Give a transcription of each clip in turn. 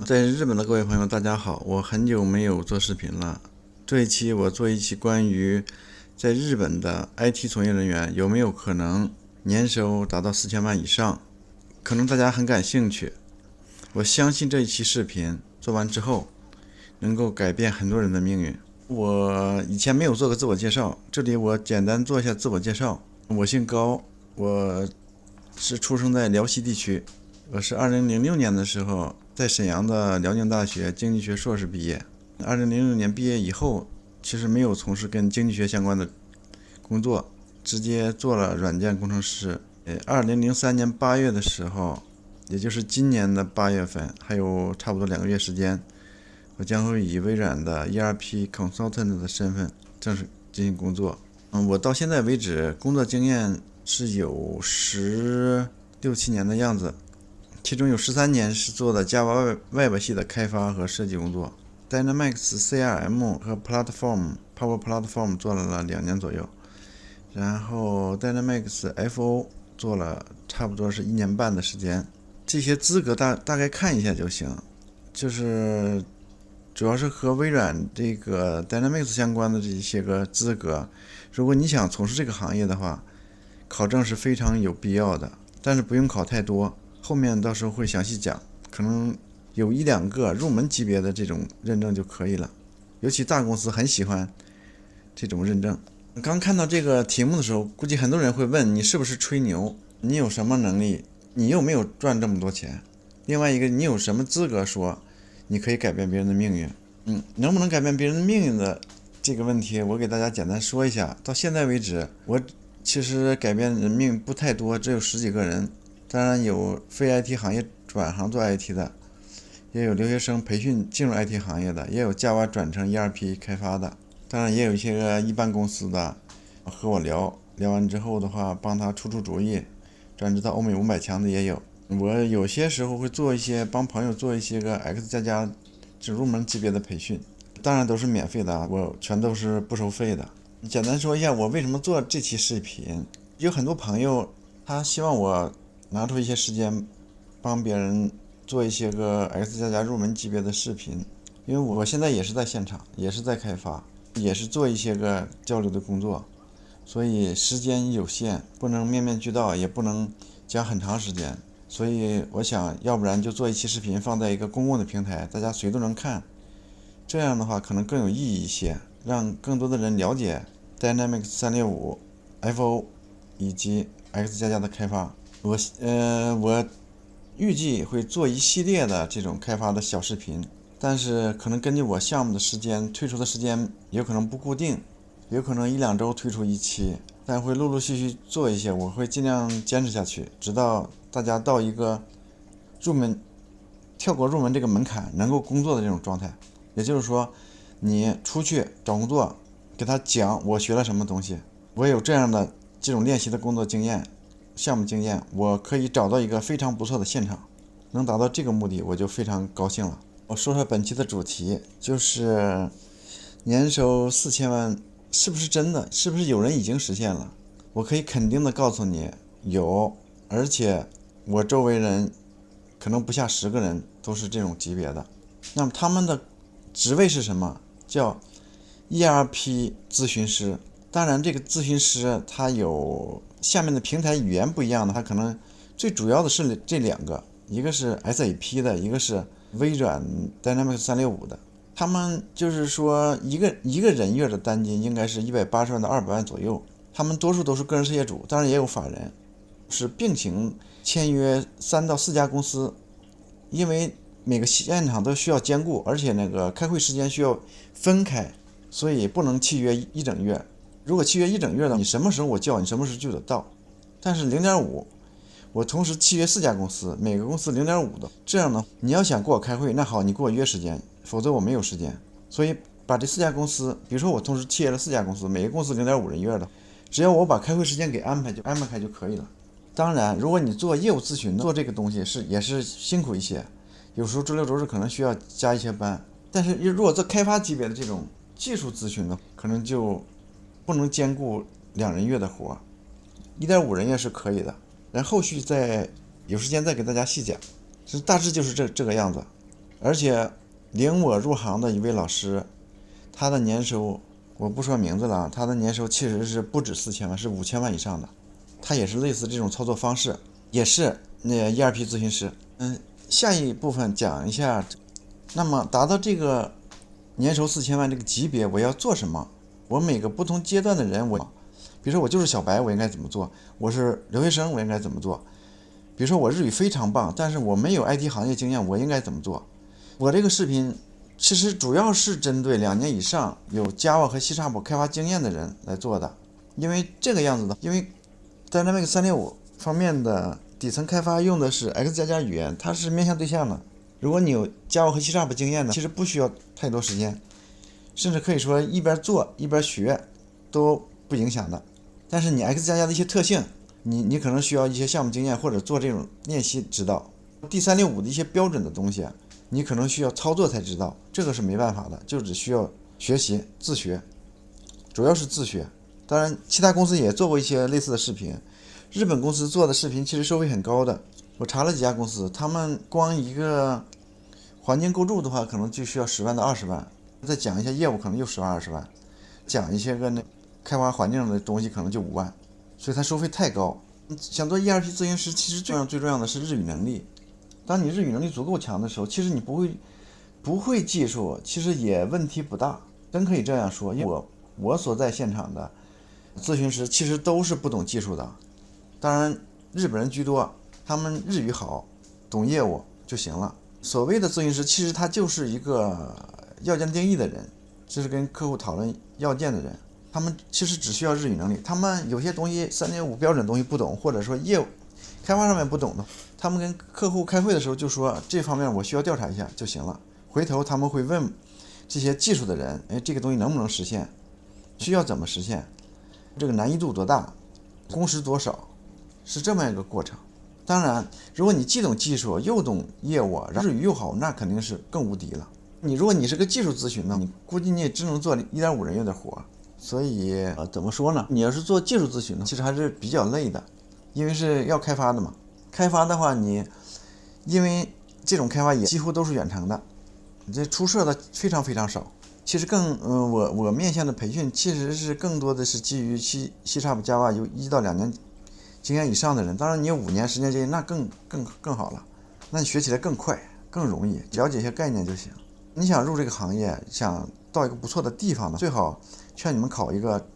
在日本的各位朋友，大家好，我很久没有做视频了。这一期我做一期关于在日本的 IT 从业人员有没有可能年收达到4000万以上，可能大家很感兴趣。我相信这一期视频做完之后，能够改变很多人的命运。我以前没有做过自我介绍，这里我简单做一下自我介绍。我姓高，我是出生在辽西地区。我是2006年的时候在沈阳的辽宁大学经济学硕士毕业。2006年毕业以后，其实没有从事跟经济学相关的工作，直接做了软件工程师。2003年8月的时候，也就是今年的8月份，还有差不多2个月时间，我将会以微软的 ERP Consultant 的身份正式进行工作。我到现在为止工作经验是有16、17年的样子，其中有13年是做的 Java Web 系的开发和设计工作。Dynamics CRM 和 Power Platform 做了2年左右，然后 Dynamics FO 做了差不多是1年半的时间。这些资格大概看一下就行，就是主要是和微软这个 Dynamics 相关的这些个资格。如果你想从事这个行业的话，考证是非常有必要的，但是不用考太多，后面到时候会详细讲，可能有1、2个入门级别的这种认证就可以了，尤其大公司很喜欢这种认证。刚看到这个题目的时候，估计很多人会问你是不是吹牛，你有什么能力，你又没有赚这么多钱，另外一个你有什么资格说你可以改变别人的命运。能不能改变别人的命运的这个问题，我给大家简单说一下。到现在为止，我其实改变人命不太多，只有10几个人。当然有非 IT 行业转行做 IT 的，也有留学生培训进入 IT 行业的，也有 Java 转成 ERP 开发的，当然也有一些个一般公司的和我聊完之后的话，帮他出主意，转职到欧美500强的也有。我有些时候会帮朋友做一些个 X 加加这入门级别的培训，当然都是免费的，我全都是不收费的。简单说一下我为什么做这期视频。有很多朋友他希望我拿出一些时间帮别人做一些个 X 加加入门级别的视频，因为我现在也是在现场，也是在开发，也是做一些个交流的工作，所以时间有限，不能面面俱到，也不能讲很长时间，所以我想要不然就做一期视频放在一个公共的平台，大家谁都能看，这样的话可能更有意义一些，让更多的人了解 Dynamics 365 FO 以及 X 加加的开发。我预计会做一系列的这种开发的小视频，但是可能根据我项目的时间，推出的时间有可能不固定，有可能1、2周推出一期，但会陆陆续续做一些，我会尽量坚持下去，直到大家到一个跳过入门这个门槛，能够工作的这种状态。也就是说，你出去找工作，给他讲我学了什么东西，我有这种练习的工作经验、项目经验，我可以找到一个非常不错的现场，能达到这个目的，我就非常高兴了。我说说本期的主题，就是年收4000万是不是真的？是不是有人已经实现了？我可以肯定的告诉你，有，而且我周围人可能不下10个人都是这种级别的。那么他们的职位是什么？叫 ERP 咨询师。当然这个咨询师他有下面的平台语言不一样的，他可能最主要的是这2个，一个是 SAP 的，一个是微软 Dynamics 365的。他们就是说一个人月的单金应该是180万到200万左右，他们多数都是个人事业主，当然也有法人，是并行签约3到4家公司，因为每个现场都需要兼顾，而且那个开会时间需要分开，所以不能契约一整月。如果契约一整月的，你什么时候我叫你什么时候就得到。但是 0.5 我同时契约4家公司，每个公司 0.5 的，这样呢，你要想跟我开会，那好，你给我约时间，否则我没有时间。所以把这4家公司，比如说我同时契约了4家公司，每个公司 0.5 人月的，只要我把开会时间给安排开就可以了。当然如果你做业务咨询做这个东西也是辛苦一些，有时候周六周日可能需要加一些班，但是如果做开发级别的这种技术咨询呢，可能就不能兼顾2人月的活，1.5人月是可以的。然后后续再有时间再给大家细讲，大致就是这个样子。而且领我入行的一位老师，他的年收我不说名字了，他的年收其实是不止4000万，是5000万以上的。他也是类似这种操作方式，也是那 ERP 咨询师。下一部分讲一下，那么达到这个年收4000万这个级别，我要做什么？我每个不同阶段的人，比如说我就是小白，我应该怎么做？我是留学生，我应该怎么做？比如说我日语非常棒，但是我没有 IT 行业经验，我应该怎么做？我这个视频其实主要是针对2年以上有 Java 和 C# 开发经验的人来做的，因为这个样子的，因为 Dynamics 365方面的底层开发用的是 X++ 语言，它是面向对象的。如果你有 Java 和 C# 经验的，其实不需要太多时间，甚至可以说一边做一边学都不影响的。但是你 X++ 的一些特性，你可能需要一些项目经验或者做这种练习指导。D365的一些标准的东西，你可能需要操作才知道，这个是没办法的，就只需要学习自学，主要是自学。当然其他公司也做过一些类似的视频，日本公司做的视频其实收费很高的，我查了几家公司，他们光一个环境构筑的话可能就需要10万到20万，再讲一下业务可能就10万20万，讲一些个开发环境的东西可能就5万，所以它收费太高。想做 ERP 咨询师，其实最重要的是日语能力。当你日语能力足够强的时候，其实你不会技术，其实也问题不大，真可以这样说。因为我所在现场的咨询师其实都是不懂技术的，当然日本人居多，他们日语好，懂业务就行了。所谓的咨询师，其实他就是一个要件定义的人，就是跟客户讨论要件的人。他们其实只需要日语能力，他们有些东西365标准东西不懂，或者说业务开发上面不懂的，他们跟客户开会的时候就说这方面我需要调查一下就行了。回头他们会问这些技术的人，这个东西能不能实现，需要怎么实现，这个难易度多大，工时多少，是这么一个过程。当然如果你既懂技术又懂业务，日语又好，那肯定是更无敌了。如果你是个技术咨询呢，你估计你也只能做1.5人员的活。所以怎么说呢，你要是做技术咨询呢，其实还是比较累的，因为是要开发的嘛。开发的话，因为这种开发也几乎都是远程的，这出社的非常非常少。其实我面向的培训其实是更多的是基于 C# Java 有1到2年经验以上的人，当然你有5年10年经验那更好了，那你学起来更快更容易，了解一些概念就行。你想入这个行业，想到一个不错的地方呢，最好劝你们考一个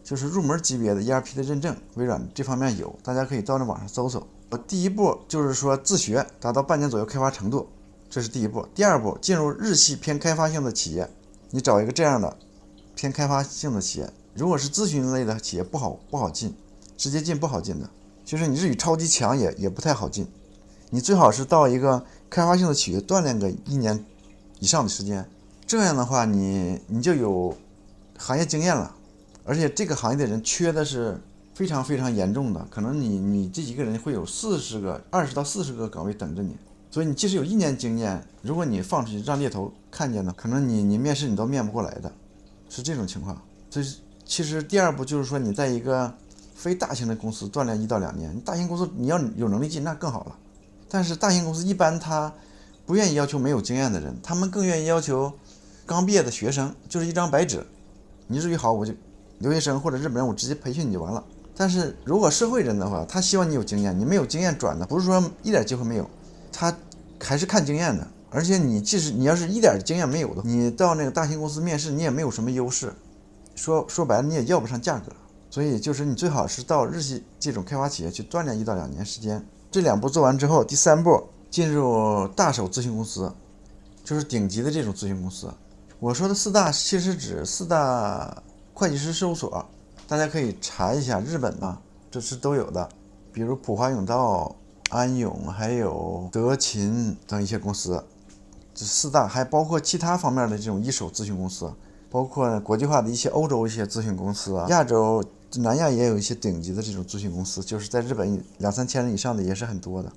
就是入门级别的 ERP 的认证，微软这方面有，大家可以到那网上搜搜。第一步就是说自学，达到半年左右开发程度，这是第一步。第二步，进入日系偏开发性的企业，你找一个这样的偏开发性的企业。如果是咨询类的企业不好进，直接进不好进的，就是你日语超级强也不太好进。你最好是到一个开发性的企业锻炼个1年以上的时间，这样的话你就有行业经验了，而且这个行业的人缺的是非常非常严重的，可能你这几个人会有20到40个岗位等着你，所以你即使有1年经验，如果你放出去让猎头看见了，可能你面试你都面不过来的，是这种情况。所以其实第二步就是说你在一个非大型的公司锻炼1到2年，大型公司你要有能力进那更好了，但是大型公司一般他不愿意要求没有经验的人，他们更愿意要求刚毕业的学生，就是一张白纸，你日语好我就留学生或者日本人我直接培训你就完了。但是如果社会人的话，他希望你有经验，你没有经验转的不是说一点机会没有，他还是看经验的。而且即使你要是一点经验没有的，你到那个大型公司面试你也没有什么优势，说白了你也要不上价格。所以就是你最好是到日系这种开发企业去锻炼1到2年时间。这2步做完之后，第3步进入大手咨询公司，就是顶级的这种咨询公司。我说的4大其实指4大会计师事务所，大家可以查一下，日本啊这是都有的，比如普华永道、安永还有德勤等一些公司，这4大还包括其他方面的这种一手咨询公司，包括国际化的一些欧洲一些咨询公司，亚洲南亚也有一些顶级的这种咨询公司，就是在日本2-3千人以上的也是很多的，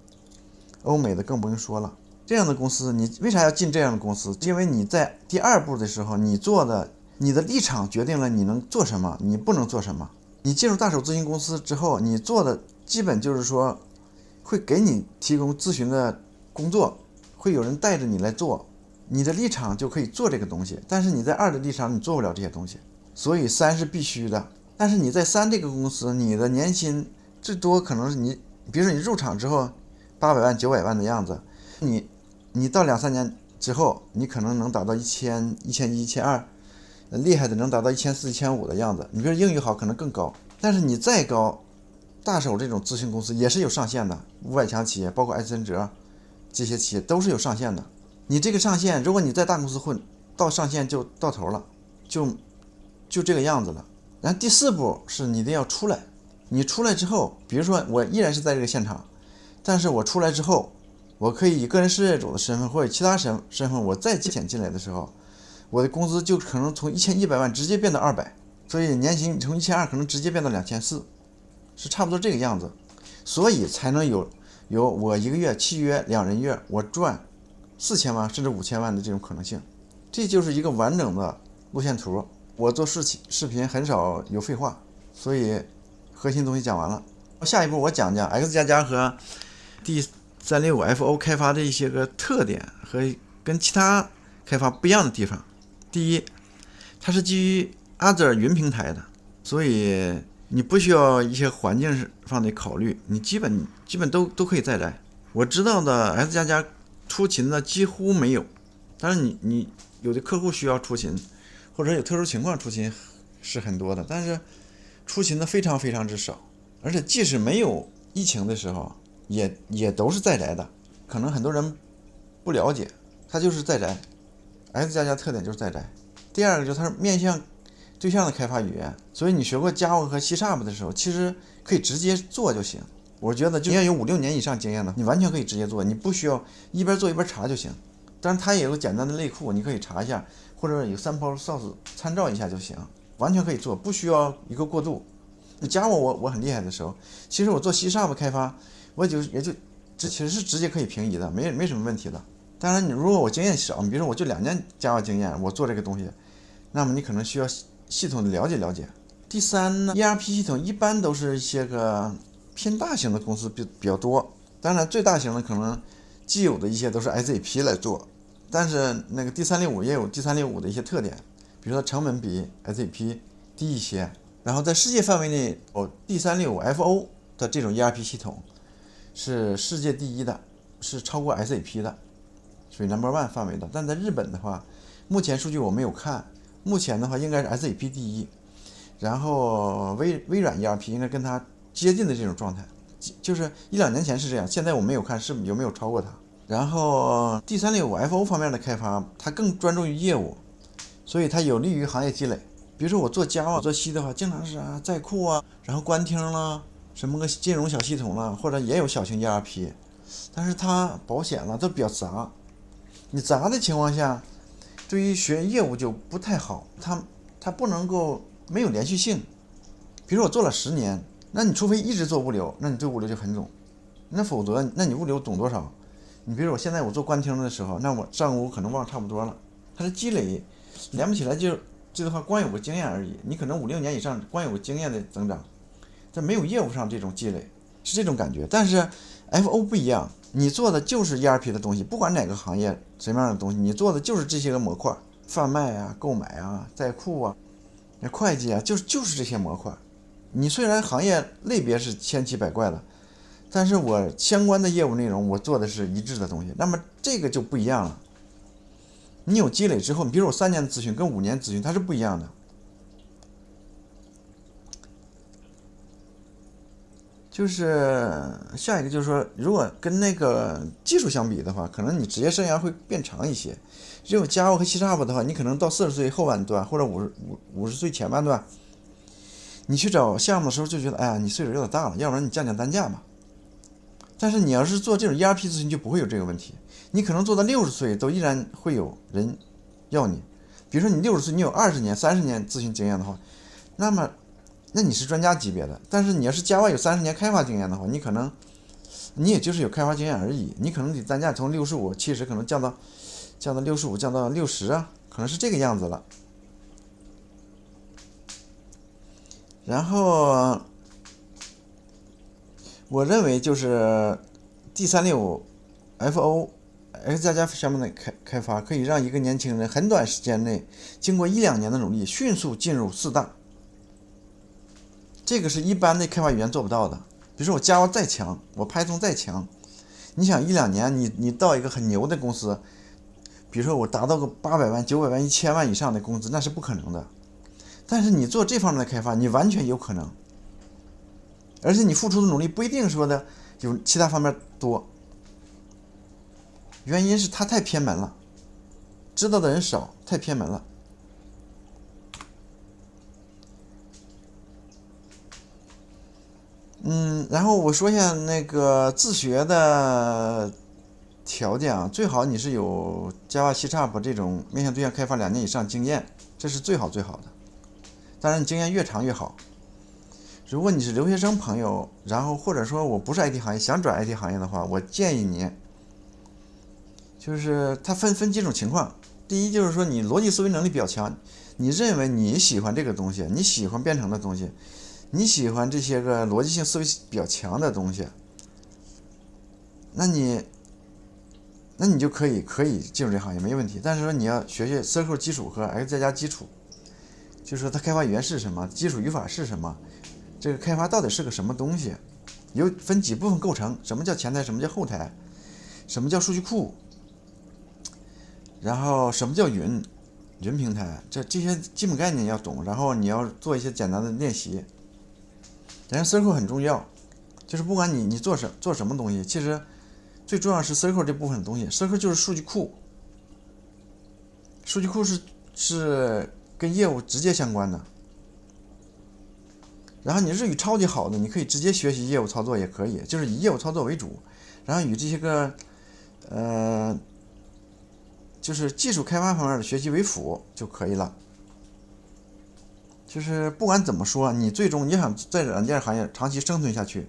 欧美的更不用说了。这样的公司你为啥要进这样的公司？因为你在第2步的时候，你的立场决定了你能做什么，你不能做什么。你进入大手咨询公司之后，你做的基本就是说会给你提供咨询的工作，会有人带着你来做，你的立场就可以做这个东西，但是你在2的立场你做不了这些东西，所以3是必须的。但是你在3这个公司，你的年薪最多可能是你，比如说你入场之后800万900万的样子，你到2-3年之后，你可能能达到1000、1100、1200，厉害的能达到1400、1500的样子。你比如英语好可能更高，但是你再高，大手这种咨询公司也是有上限的，500强企业包括艾森哲这些企业都是有上限的。你这个上限，如果你在大公司混，到上限就到头了，就这个样子了。然后第4步是你得要出来，你出来之后，比如说我依然是在这个现场，但是我出来之后，我可以以个人事业主的身份或者其他身份，我再借钱进来的时候，我的工资就可能从1100万直接变到200，所以年薪从1200可能直接变到2400，是差不多这个样子，所以才能有我1个月契约2人月我赚4000万甚至5000万的这种可能性。这就是一个完整的路线图。我做视频很少有废话，所以核心东西讲完了。下一步我讲讲 X 加加和 D365FO 开发的一些个特点和跟其他开发不一样的地方。第一，它是基于 Azure 云平台的，所以你不需要一些环境上的考虑，你基本都可以再来。我知道的 X 加加出勤的几乎没有，当然你有的客户需要出勤，或者有特殊情况出勤是很多的，但是出勤的非常非常之少，而且即使没有疫情的时候也都是在宅的。可能很多人不了解，它就是在宅。X 加加特点就是在宅。第二个就是它是面向对象的开发语言，所以你学过 Java 和 C# 的时候，其实可以直接做就行。我觉得就要有5-6年以上经验的，你完全可以直接做，你不需要一边做一边查就行。当然它也有简单的类库，你可以查一下，或者有sample source参照一下就行，完全可以做，不需要一个过渡。Java 我很厉害的时候，其实我做 C# 开发，我也就其实是直接可以平移的，没什么问题的。当然，你如果我经验少，你比如说我就2年 Java 经验，我做这个东西，那么你可能需要系统的了解了解。第三呢 ，ERP 系统一般都是一些个偏大型的公司比较多，当然最大型的可能既有的一些都是 SAP 来做，但是那个 D365 也有 D365 的一些特点，比如说成本比 SAP 低一些。然后在世界范围内，D365FO 的这种 ERP 系统是世界第一的，是超过 SAP 的，属于 No.1 范围的。但在日本的话，目前数据我没有看，目前的话应该是 SAP 第一，然后微软 ERP 应该跟它接近的这种状态，就是1-2年前是这样，现在我没有看是有没有超过它。然后 D365FO 方面的开发，它更专注于业务，所以它有利于行业积累。比如说我做 Java 做 C 的话，经常是在库啊，然后关厅啦，什么个金融小系统啦，或者也有小型 ERP， 但是它保险了都比较杂。你杂的情况下，对于学业务就不太好，它不能够没有连续性。比如我做了10年，那你除非一直做物流，那你对物流就很懂，那否则那你物流懂多少？你比如我现在我做关厅的时候，那我账务可能忘差不多了，它的积累连不起来，这的话光有个经验而已，你可能5-6年以上光有个经验的增长，但没有业务上这种积累，是这种感觉。但是 FO 不一样，你做的就是 ERP 的东西，不管哪个行业什么样的东西，你做的就是这些个模块，贩卖啊、购买啊、在库啊、会计啊，就是这些模块。你虽然行业类别是千奇百怪的，但是我相关的业务内容我做的是一致的东西，那么这个就不一样了。你有积累之后，你比如我3年的咨询跟5年咨询它是不一样的。就是下一个就是说，如果跟那个技术相比的话，可能你职业生涯会变长一些。只有 Java 和 C# 的话，你可能到40岁后半段或者50岁前半段，你去找项目的时候就觉得，哎呀，你岁数有点大了，要不然你降单价吧。但是你要是做这种 ERP 咨询就不会有这个问题，你可能做到60岁都依然会有人要你。比如说你60岁，你有20年、30年咨询经验的话，那你是专家级别的。但是你要是Java有30年开发经验的话，你也就是有开发经验而已，你可能得单价从65、70可能降到65，降到60啊，可能是这个样子了。然后我认为就是 D365FO X++项目的开发可以让一个年轻人很短时间内，经过1-2年的努力，迅速进入4大。这个是一般的开发语言做不到的。比如说我 Java 再强，我 Python 再强，你想1-2年你到一个很牛的公司，比如说我达到个800万、900万、1000万以上的工资，那是不可能的。但是你做这方面的开发，你完全有可能，而且你付出的努力不一定说的有其他方面多。原因是它太偏门了，知道的人少，太偏门了。然后我说一下那个自学的条件啊，最好你是有 Java、C# 这种面向对象开发2年以上经验，这是最好的。当然你经验越长越好。如果你是留学生朋友，然后或者说我不是 IT 行业想转 IT 行业的话，我建议你就是它分几种情况。第一就是说你逻辑思维能力比较强，你认为你喜欢这个东西，你喜欢编程的东西，你喜欢这些个逻辑性思维比较强的东西，那你就可以进入这行业没问题。但是说你要学 Circle 基础和 X++ 基础，就是说它开发语言是什么，基础语法是什么，这个开发到底是个什么东西，分几部分构成，什么叫前台，什么叫后台，什么叫数据库，然后什么叫云平台，这些基本概念要懂，然后你要做一些简单的练习。然后 Circle 很重要，就是不管你做什么东西，其实最重要是 Circle 这部分的东西。Circle 就是数据库，数据库是跟业务直接相关的。然后你日语超级好的，你可以直接学习业务操作也可以，就是以业务操作为主，然后与这些个就是技术开发方面的学习为辅就可以了。就是不管怎么说，你最终你想在软件行业长期生存下去，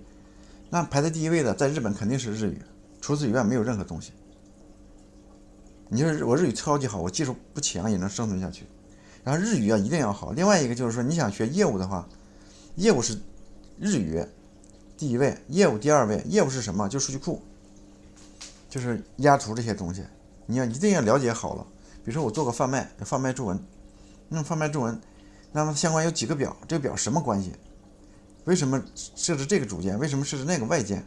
那排在第一位的在日本肯定是日语，除此以外没有任何东西。你就是我日语超级好，我技术不强也能生存下去。然后日语一定要好。另外一个就是说你想学业务的话，业务是日语第一位，业务第2位。业务是什么？就是数据库，就是压图这些东西，你一定要了解好了。比如说我做个贩卖注文，贩卖注文，那么相关有几个表，这个表什么关系？为什么设置这个组件？为什么设置那个外件？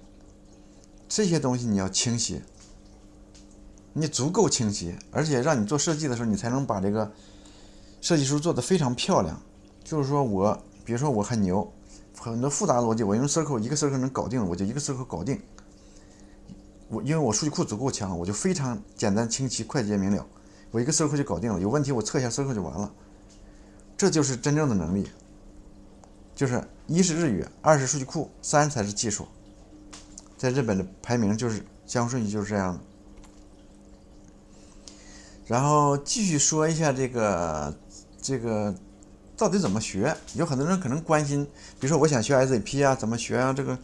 这些东西你要清晰，你足够清晰，而且让你做设计的时候，你才能把这个设计书做得非常漂亮。就是说比如说我很牛，很多复杂逻辑我用 Circle 一个 Circle 能搞定，我就一个 Circle 搞定。因为我数据库足够强，我就非常简单清晰快捷明了，我一个 Circle 就搞定了，有问题我测一下 Circle 就完了。这就是真正的能力，就是1是日语，2是数据库，3才是技术。在日本的排名就是先后顺序就是这样的。然后继续说一下这个到底怎么学？有很多人可能关心，比如说我想学 SAP 啊，怎么学啊？这个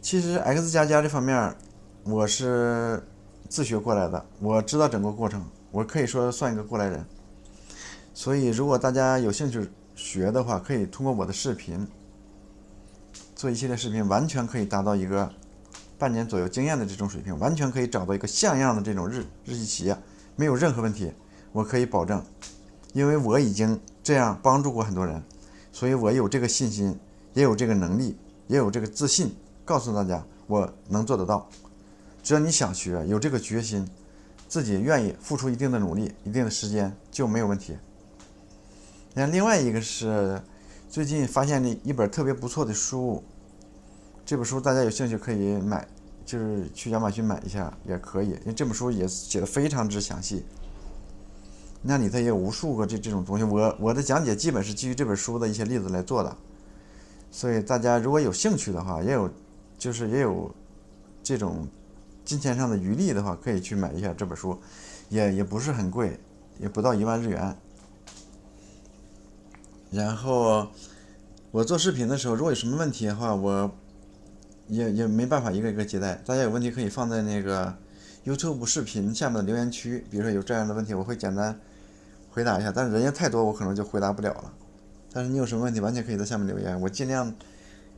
其实 X++ 这方面我是自学过来的，我知道整个过程，我可以说算一个过来人。所以如果大家有兴趣学的话，可以通过我的视频做一系列视频，完全可以达到一个半年左右经验的这种水平，完全可以找到一个像样的这种日系企业，没有任何问题，我可以保证。因为我已经这样帮助过很多人，所以我有这个信心，也有这个能力，也有这个自信，告诉大家我能做得到。只要你想学，有这个决心，自己愿意付出一定的努力，一定的时间，就没有问题。另外一个是最近发现了一本特别不错的书，这本书大家有兴趣可以买，就是去亚马逊买一下也可以，因为这本书也写的非常之详细，那里头也有无数个这种东西，我的讲解基本是基于这本书的一些例子来做的，所以大家如果有兴趣的话，也有这种金钱上的余力的话，可以去买一下这本书，也不是很贵，也不到1万日元。然后我做视频的时候，如果有什么问题的话，我也没办法一个一个接待，大家有问题可以放在那个 YouTube 视频下面的留言区，比如说有这样的问题，我会简单回答一下，但是人家太多，我可能就回答不了了。但是你有什么问题，完全可以在下面留言，我尽量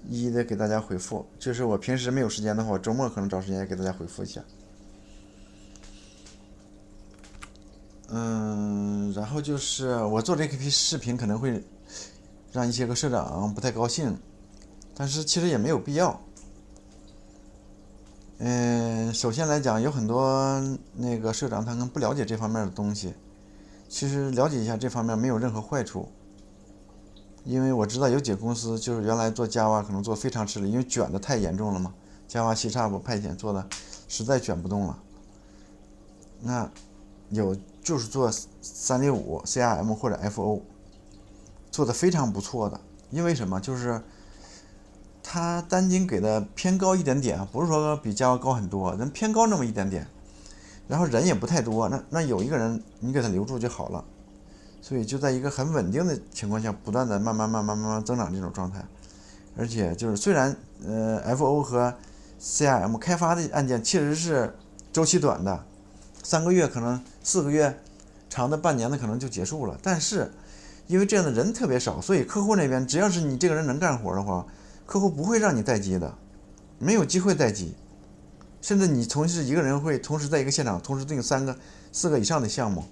一一的给大家回复。就是我平时没有时间的话，我周末可能找时间也给大家回复一下。然后就是我做这批视频可能会让一些个社长不太高兴，但是其实也没有必要。首先来讲，有很多那个社长他可能不了解这方面的东西，其实了解一下这方面没有任何坏处。因为我知道有几个公司就是原来做 Java 可能做非常吃力，因为卷的太严重了嘛。Java、C# 派遣做的实在卷不动了。那有就是做365 CRM 或者 FO 做的非常不错的，因为什么？就是它单金给的偏高一点点，不是说比 Java 高很多，人偏高那么一点点，然后人也不太多，那有一个人你给他留住就好了。所以就在一个很稳定的情况下，不断的慢慢增长这种状态。而且就是虽然FO 和 CRM 开发的案件确实是周期短的，3个月可能4个月，长的半年的可能就结束了。但是因为这样的人特别少，所以客户那边只要是你这个人能干活的话，客户不会让你待机的，没有机会待机。甚至你同时一个人会同时在一个现场同时对应3个、4个以上的项目。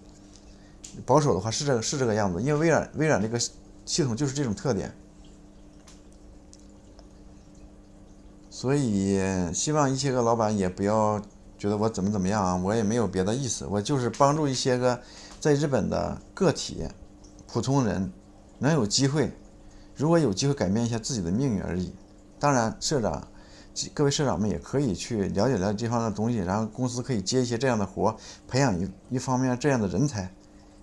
保守的话是这个样子，因为微软这个系统就是这种特点，所以希望一些个老板也不要觉得我怎么样啊，我也没有别的意思，我就是帮助一些个在日本的个体普通人能有机会，如果有机会改变一下自己的命运而已。当然各位社长们也可以去了解这方面的东西，然后公司可以接一些这样的活，培养一方面这样的人才。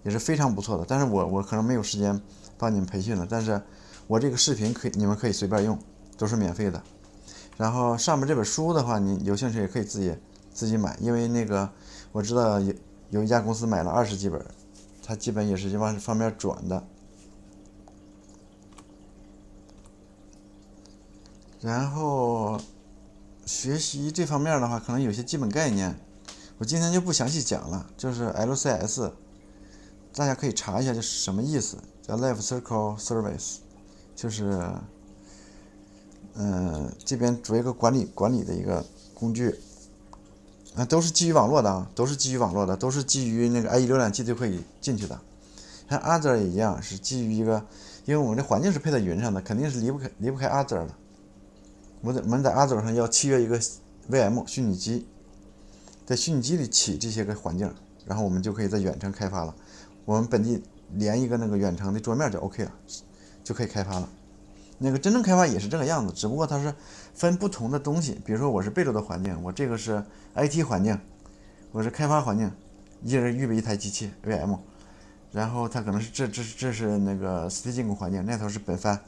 也是非常不错的，但是我可能没有时间帮你们培训了，但是我这个视频你们可以随便用，都是免费的。然后上面这本书的话，你有兴趣也可以自己买，因为那个我知道有一家公司买了20几本，它基本也是往这方面转的。然后学习这方面的话，可能有些基本概念，我今天就不详细讲了，就是 LCS。大家可以查一下这是什么意思，叫 Life Cycle Service， 就是这边作为一个管理的一个工具，都是基于网络的啊，都是基于那个 IE 浏览器就可以进去的。像 Other 也一样，是基于一个，因为我们的环境是配在云上的，肯定是离不开 Other 的。我们在 Other 上要契约一个 VM 虚拟机，在虚拟机里起这些个环境，然后我们就可以在远程开发了。我们本地连一个那个远程的桌面就 OK 了，就可以开发了。那个真正开发也是这个样子，只不过它是分不同的东西。比如说我是贝洛的环境，我这个是 IT 环境，我是开发环境，一人预备一台机器 VM， 然后它可能是这是那个 staging 环境，那头是本番，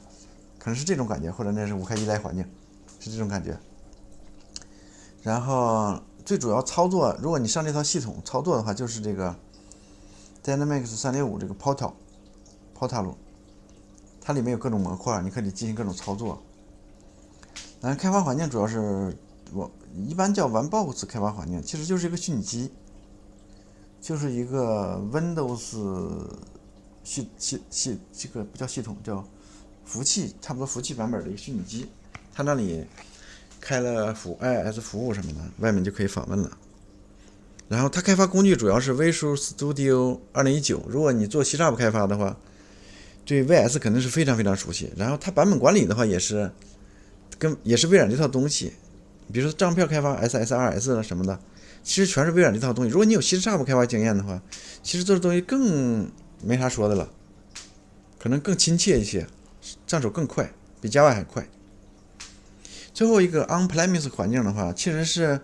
可能是这种感觉，或者那是5开1来环境，是这种感觉。然后最主要操作，如果你上这套系统操作的话，就是这个Dynamics 365这个 Portal， 它里面有各种模块，你可以进行各种操作。但是开发环境主要是我一般叫 OneBox 开发环境，其实就是一个虚拟机，就是一个 Windows 这个不叫系统，叫服务器，差不多服务器版本的一个虚拟机。它那里开了IIS 服务什么的，外面就可以访问了。然后它开发工具主要是 Visual Studio 2019，如果你做 C# 开发的话，对 VS 肯定是非常非常熟悉。然后它版本管理的话也是微软这套东西，比如说账票开发 SSRS 了什么的，其实全是微软这套东西。如果你有 C# 开发经验的话，其实这东西更没啥说的了，可能更亲切一些，上手更快，比 Java 还快。最后一个 On-premise 环境的话，其实是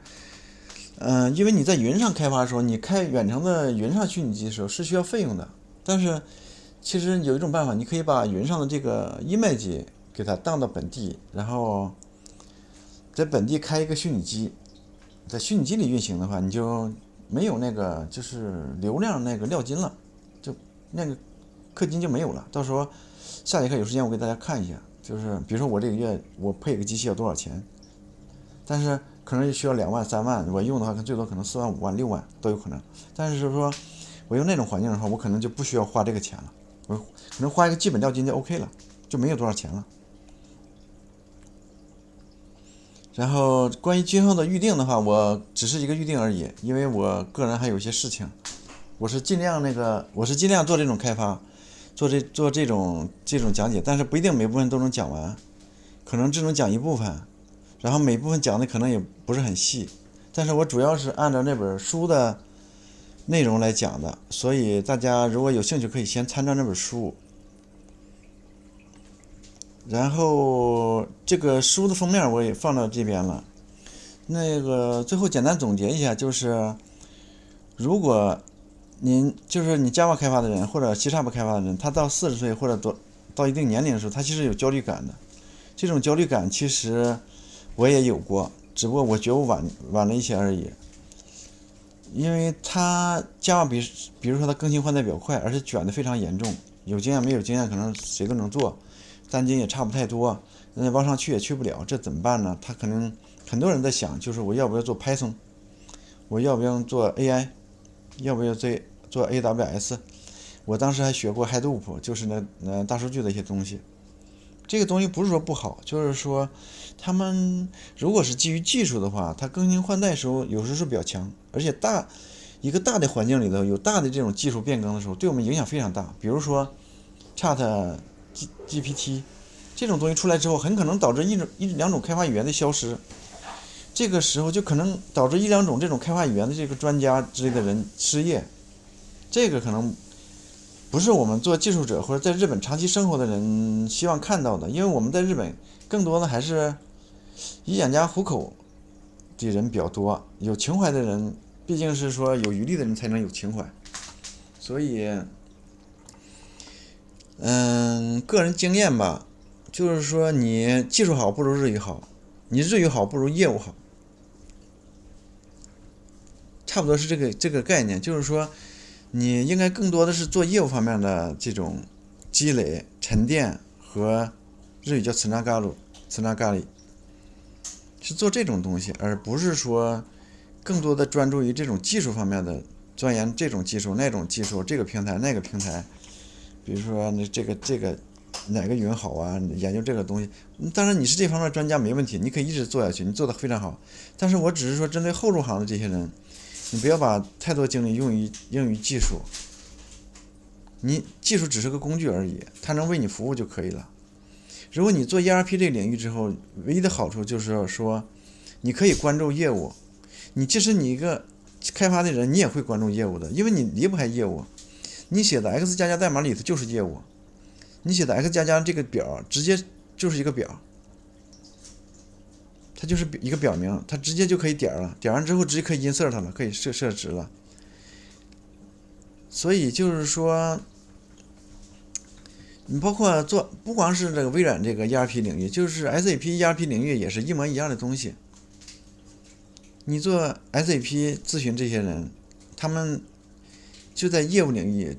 因为你在云上开发的时候，你开远程的云上虚拟机的时候是需要费用的。但是其实有一种办法，你可以把云上的这个 image 给它当到本地，然后在本地开一个虚拟机，在虚拟机里运行的话，你就没有那个就是流量那个料金了，就那个氪金就没有了。到时候下节课有时间我给大家看一下，就是比如说我这个月我配个机器要多少钱，但是可能需要2万3万，我用的话最多可能4万5万6万都有可能。但是说我用那种环境的话，我可能就不需要花这个钱了，我可能花一个基本料金就 OK 了，就没有多少钱了。然后关于今后的预定的话，我只是一个预定而已，因为我个人还有一些事情，我是尽量做这种开发，做这种讲解，但是不一定每部分都能讲完，可能只能讲一部分，然后每部分讲的可能也不是很细，但是我主要是按照那本书的内容来讲的，所以大家如果有兴趣可以先参照那本书。然后这个书的封面我也放到这边了。那个最后简单总结一下，就是如果你 Java 开发的人或者 C# 开发的人，他到40岁或者到一定年龄的时候，他其实有焦虑感的。这种焦虑感其实我也有过，只不过我觉悟晚了一些而已。因为他 Java 比如说他更新换代比较快，而且卷得非常严重，有经验没有经验可能谁都能做，单金也差不太多，往上去也去不了，这怎么办呢？他可能很多人在想，就是我要不要做 Python， 我要不要做 AI， 要不要做 AWS， 我当时还学过 Hadoop， 就是大数据的一些东西。这个东西不是说不好，就是说他们如果是基于技术的话，它更新换代的时候有时候是比较强，而且一个大的环境里头有大的这种技术变更的时候，对我们影响非常大。比如说 ChatGPT 这种东西出来之后，很可能导致一两种开发语言的消失，这个时候就可能导致一两种这种开发语言的这个专家之类的人失业，这个可能不是我们做技术者或者在日本长期生活的人希望看到的，因为我们在日本更多的还是以养家糊口的人比较多，有情怀的人毕竟是说有余力的人才能有情怀，所以个人经验吧，就是说你技术好不如日语好，你日语好不如业务好，差不多是这个概念，就是说你应该更多的是做业务方面的这种积累沉淀，和日语叫つながり，是做这种东西，而不是说更多的专注于这种技术方面的钻研，这种技术那种技术，这个平台那个平台，比如说这个哪个语言好啊，研究这个东西。当然你是这方面专家没问题，你可以一直做下去，你做得非常好，但是我只是说针对后入行的这些人，你不要把太多精力用于技术，你技术只是个工具而已，它能为你服务就可以了。如果你做 ERP 这个领域之后，唯一的好处就是说你可以关注业务，即使你一个开发的人，你也会关注业务的，因为你离不开业务。你写的 X 加加代码里头就是业务，你写的 X 加加这个表直接就是一个表，它就是一个表名，它直接就可以点了，点完之后直接可以 insert 了，可以设置了。所以就是说你包括不光是这个微软这个 ERP 领域，就是 SAP ERP 领域也是一模一样的东西。你做 SAP 咨询这些人，他们就在业务领域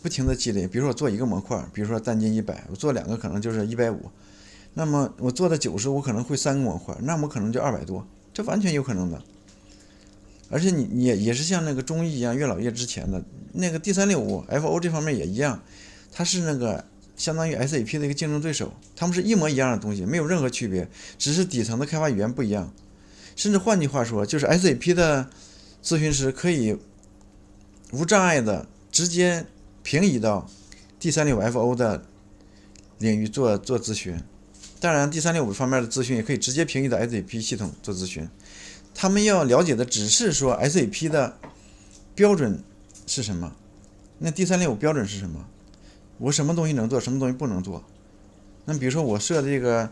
不停的积累。比如说我做一个模块，比如说单金100，我做2个可能就是150，那么我做的90，我可能会3个模块，那么可能就200多，这完全有可能的。而且你也是像那个中医一样，越老越值钱的。那个 D365 FO 这方面也一样，它是那个相当于 SAP 的一个竞争对手，他们是一模一样的东西，没有任何区别，只是底层的开发语言不一样。甚至换句话说，就是 SAP 的咨询师可以无障碍的直接平移到 D365 FO 的领域做咨询。当然 D365 方面的咨询也可以直接平移到 SAP 系统做咨询。他们要了解的只是说 SAP 的标准是什么，那 D365 标准是什么，我什么东西能做，什么东西不能做。那比如说我设的这个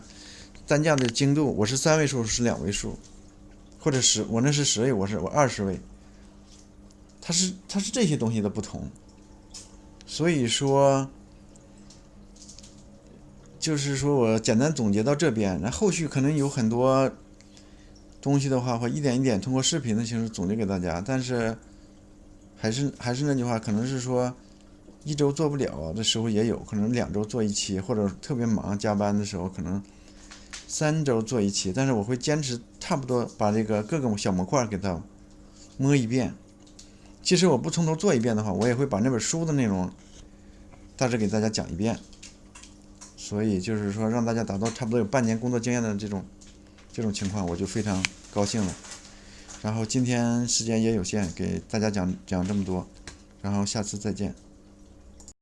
单价的精度，我是3位数是2位数，或者我那是10位，我20位，它是这些东西的不同。所以说就是说我简单总结到这边，然后后续可能有很多东西的话，会一点一点通过视频的形式总结给大家，但是还是那句话，可能是说1周做不了的时候也有，可能2周做一期，或者特别忙加班的时候可能3周做一期，但是我会坚持差不多把这个各个小模块给它摸一遍。其实我不从头做一遍的话，我也会把那本书的内容大致给大家讲一遍。所以就是说让大家达到差不多有半年工作经验的这种情况，我就非常高兴了。然后今天时间也有限，给大家讲这么多。然后下次再见。